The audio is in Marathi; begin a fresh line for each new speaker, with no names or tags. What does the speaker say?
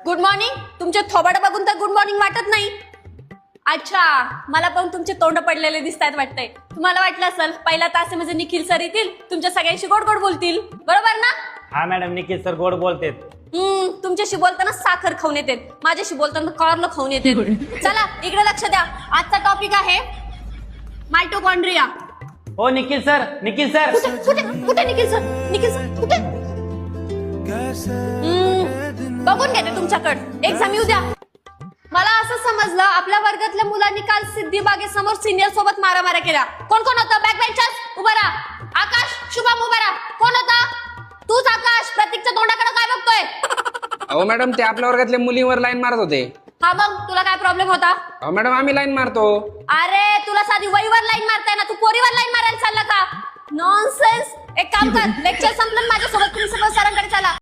Good morning. तुमचे थोबाड बघून तर गुड मॉर्निंग वाटत नाही. अच्छा, मला पण तुमचे तोंड पडलेले दिसतात वाटतंय. तुम्हाला वाटलं असेल पहिला तास म्हणजे निखिल सर येतील, तुमच्या सगळ्यांशी गोड गोड बोलतील, बरोबर ना?
हा मॅडम, निखिल सर गोड बोलतेत.
तुमच्याशी बोलताना साखर खाऊन येते, माझ्याशी बोलताना कॉर्न खाऊन येते. चला इकडे लक्ष द्या. आजचा टॉपिक आहे मायटोकॉन्ड्रिया.
हो निखिल सर, निखिल सर.
कुठे निखिल सर? निखिल सर कुठे? बघून घेते तुमच्याकडे. एक्झाम येऊ द्या. मला असं समजलं आपल्या वर्गातल्या मुलांनी काल सिद्धी बागेसमोर सिनियर सोबत मारामाऱ्या केल्या. कोण कोण होतं? बॅक बेंचर्स उभा राहा. आकाश, शुभम उभा राहा. कोण होता? तूच आकाश. प्रतीकच्या तोंडाकडे काय बघतोय?
अहो मॅडम, ते आपल्या वर्गातल्या मुलींवर लाईन मारत होते.
हा, मग तुला काय प्रॉब्लेम होता?
अहो मॅडम, आम्ही लाईन मारतो.
अरे तुला साधी वहीवर लाईन मारताय ना, तू पोरीवर लाईन मारायला चालला का? नॉनसेन्स. एक काम कर, लेक्चर संपलं माझ्यासोबत प्रिन्सिपल सरांकडे चला.